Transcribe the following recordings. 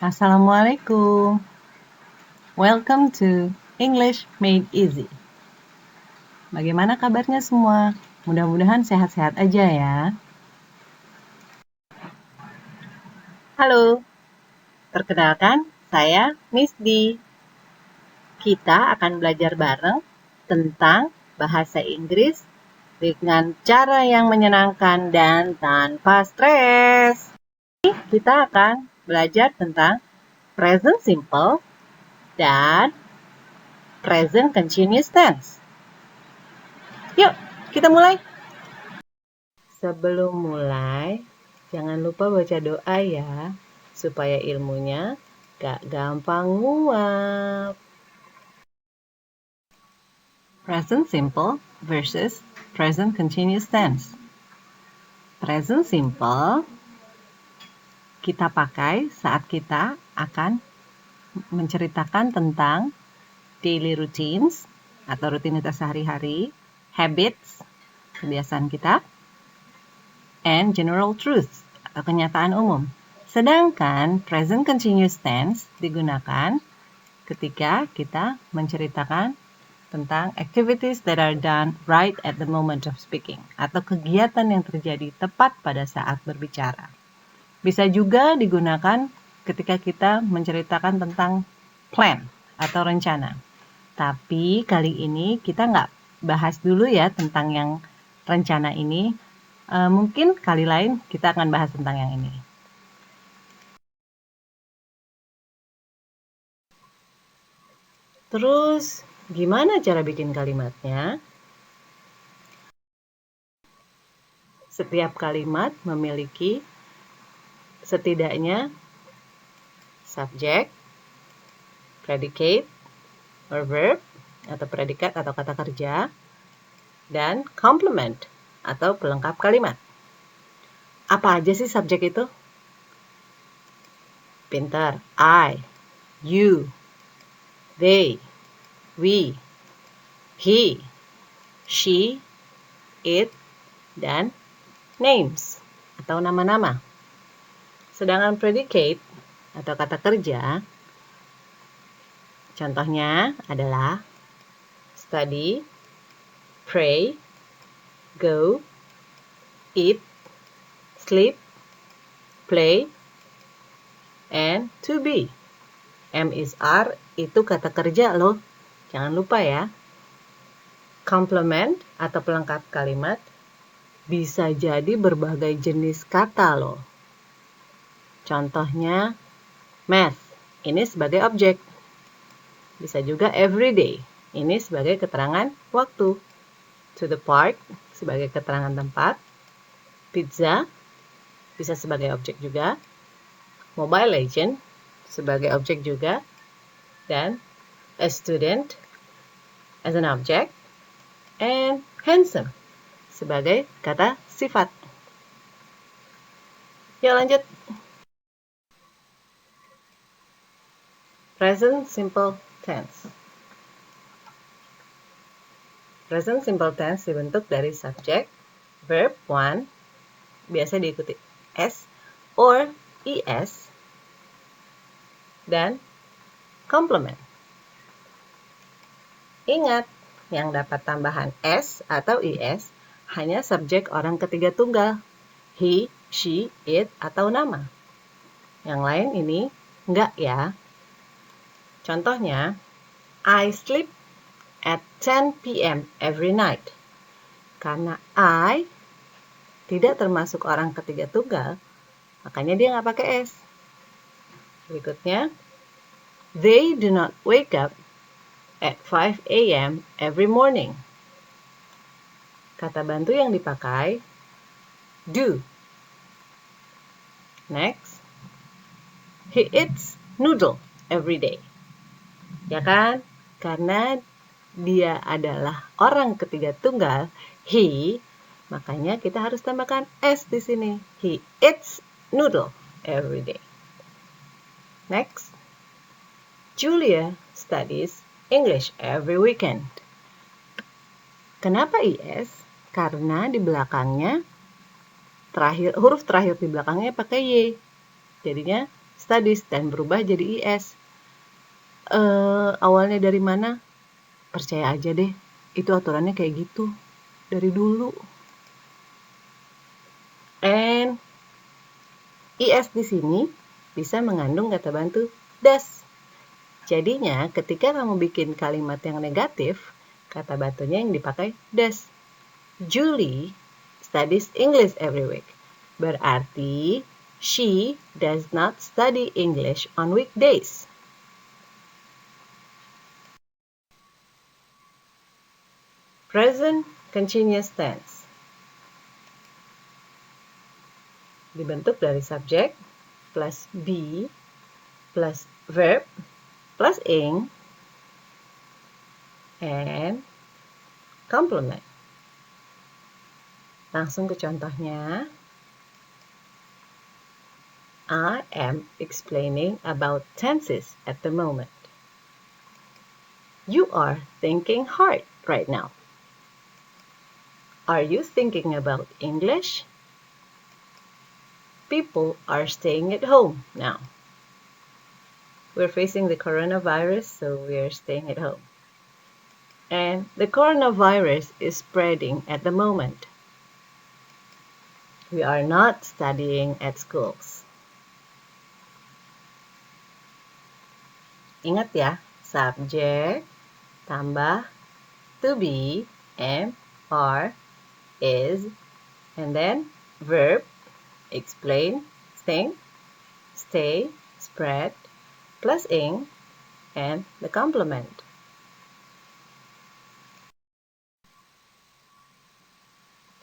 Assalamualaikum. Welcome to English Made Easy. Bagaimana kabarnya semua? Mudah-mudahan sehat-sehat aja ya. Halo, perkenalkan saya Miss D. Kita akan belajar bareng tentang bahasa Inggris dengan cara yang menyenangkan dan tanpa stres. Kita akan belajar tentang present simple dan present continuous tense. Yuk, kita mulai. Sebelum mulai, jangan lupa baca doa ya, supaya ilmunya gak gampang nguap. Present simple versus present continuous tense. Present simple kita pakai saat kita akan menceritakan tentang daily routines atau rutinitas sehari-hari, habits, kebiasaan kita, and general truths atau kenyataan umum. Sedangkan present continuous tense digunakan ketika kita menceritakan tentang activities that are done right at the moment of speaking atau kegiatan yang terjadi tepat pada saat berbicara. Bisa juga digunakan ketika kita menceritakan tentang plan atau rencana. Tapi kali ini kita nggak bahas dulu ya tentang yang rencana ini. Mungkin kali lain kita akan bahas tentang yang ini. Terus, gimana cara bikin kalimatnya? Setiap kalimat memiliki setidaknya subjek, predicate, or verb, atau predikat atau kata kerja, dan complement, atau pelengkap kalimat. Apa aja sih subjek itu? Pintar. I, you, they, we, he, she, it, dan names atau nama-nama. Sedangkan predicate atau kata kerja, contohnya adalah study, pray, go, eat, sleep, play, and to be. M is R itu kata kerja loh. Jangan lupa ya. Complement atau pelengkap kalimat bisa jadi berbagai jenis kata loh. Contohnya math, ini sebagai objek. Bisa juga everyday, ini sebagai keterangan waktu. To the park sebagai keterangan tempat. Pizza bisa sebagai objek juga. Mobile Legend sebagai objek juga, dan a student as an object, and handsome sebagai kata sifat. Yuk lanjut. Present simple tense. Present simple tense dibentuk dari subjek, verb one, biasa diikuti S or ES, dan complement. Ingat, yang dapat tambahan S atau ES hanya subjek orang ketiga tunggal. He, she, it, atau nama. Yang lain ini enggak ya. Contohnya, I sleep at 10 p.m. every night. Karena I tidak termasuk orang ketiga tunggal, makanya dia nggak pakai S. Berikutnya, they do not wake up at 5 a.m. every morning. Kata bantu yang dipakai, do. Next, he eats noodle every day. Ya kan? Karena dia adalah orang ketiga tunggal, he, makanya kita harus tambahkan S di sini. He eats noodle every day. Next, Julia studies English every weekend. Kenapa IS? Karena di belakangnya huruf terakhir di belakangnya pakai Y. Jadinya studies dan berubah jadi is. Awalnya dari mana? Percaya aja deh, itu aturannya kayak gitu dari dulu. And is di sini bisa mengandung kata bantu does. Jadinya ketika kamu bikin kalimat yang negatif, kata bantunya yang dipakai does. Julie studies English every week. Berarti she does not study English on weekdays. Present continuous tense dibentuk dari subjek plus be plus verb plus ing and complement. Langsung ke contohnya. I am explaining about tenses at the moment. You are thinking hard right now. Are you thinking about English? People are staying at home now. We're facing the coronavirus, so we're staying at home. And the coronavirus is spreading at the moment. We are not studying at schools. Ingat ya, subjek tambah to be, am, are, is, and then verb, explain, think, stay, spread, plus ing, and the complement.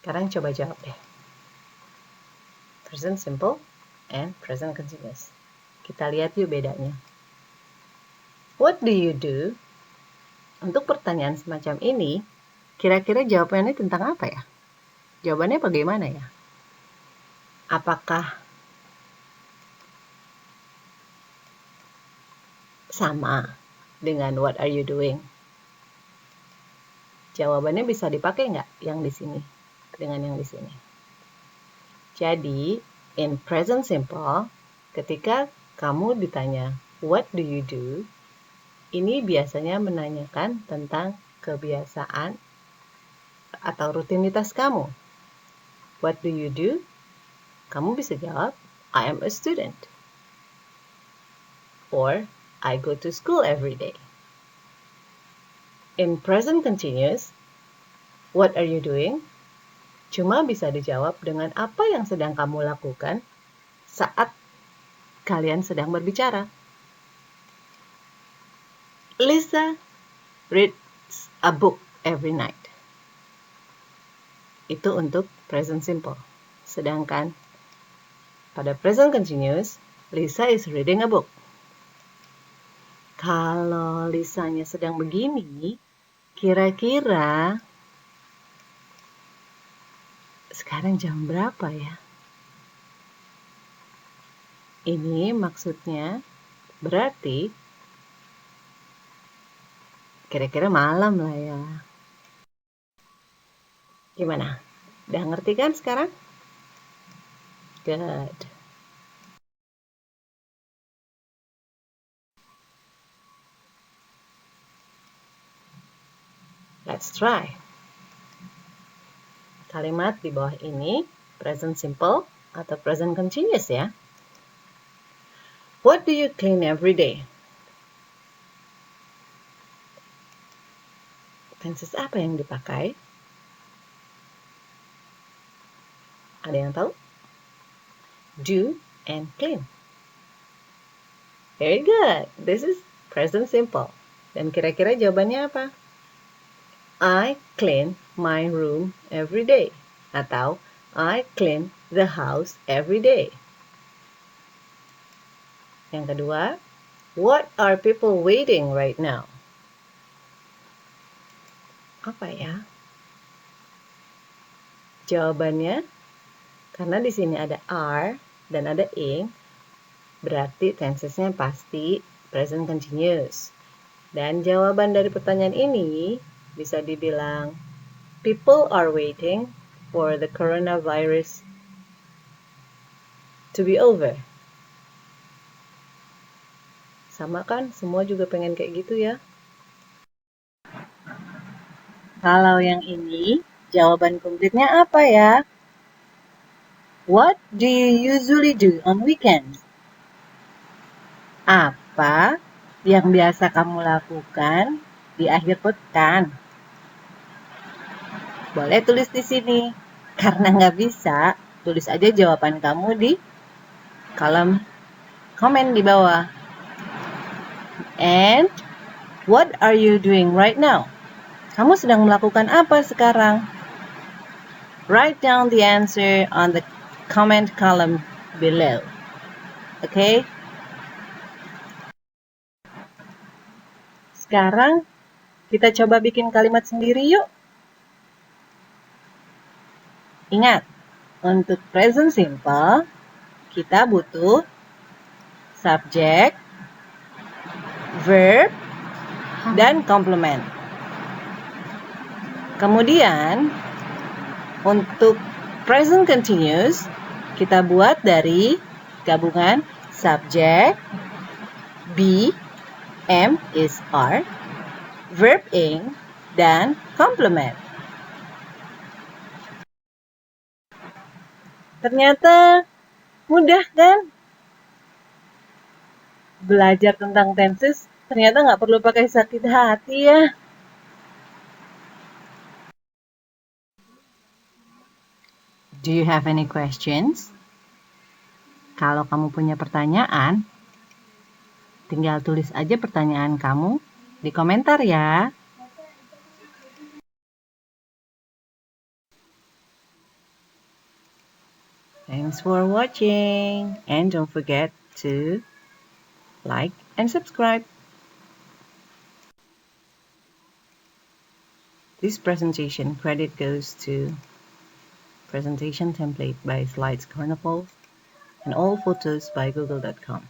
Sekarang coba jawab deh. Present simple and present continuous. Kita lihat yuk bedanya. What do you do? Untuk pertanyaan semacam ini, kira-kira jawabannya tentang apa ya? Jawabannya bagaimana ya? Apakah sama dengan what are you doing? Jawabannya bisa dipakai nggak yang di sini dengan yang di sini? Jadi, in present simple, ketika kamu ditanya what do you do, ini biasanya menanyakan tentang kebiasaan atau rutinitas kamu. What do you do? Kamu bisa jawab, I am a student. Or, I go to school every day. In present continuous, what are you doing? Cuma bisa dijawab dengan apa yang sedang kamu lakukan saat kalian sedang berbicara. Lisa reads a book every night. Itu untuk present simple. Sedangkan pada present continuous, Lisa is reading a book. Kalau Lisanya sedang begini, kira-kira sekarang jam berapa ya? Ini maksudnya berarti kira-kira malam lah ya. Gimana? Udah ngerti kan sekarang? Good. Let's try. Kalimat di bawah ini present simple atau present continuous ya. What do you clean every day? Tenses apa yang dipakai? Ada yang tahu? Do and clean. Very good. This is present simple. Dan kira-kira jawabannya apa? I clean my room every day. Atau I clean the house every day. Yang kedua, what are people waiting right now? Apa ya? Jawabannya, karena di sini ada are dan ada ing, berarti tensesnya pasti present continuous. Dan jawaban dari pertanyaan ini bisa dibilang, people are waiting for the coronavirus to be over. Sama kan? Semua juga pengen kayak gitu ya. Kalau yang ini, jawaban komplitnya apa ya? What do you usually do on weekends? Apa yang biasa kamu lakukan di akhir pekan? Boleh tulis di sini. Karena nggak bisa, tulis aja jawaban kamu di kolom komen di bawah. And what are you doing right now? Kamu sedang melakukan apa sekarang? Write down the answer on the comment column below. Okay? Sekarang kita coba bikin kalimat sendiri yuk. Ingat, untuk present simple, kita butuh subjek, verb, dan complement. Kemudian, untuk present continuous, kita buat dari gabungan subjek, be, am is are, verb ing, dan complement. Ternyata mudah kan? Belajar tentang tenses ternyata nggak perlu pakai sakit hati ya. Do you have any questions? Kalau kamu punya pertanyaan, tinggal tulis aja pertanyaan kamu di komentar ya. Thanks for watching, and don't forget to like and subscribe. This presentation credit goes to presentation template by Slides Carnival and all photos by google.com.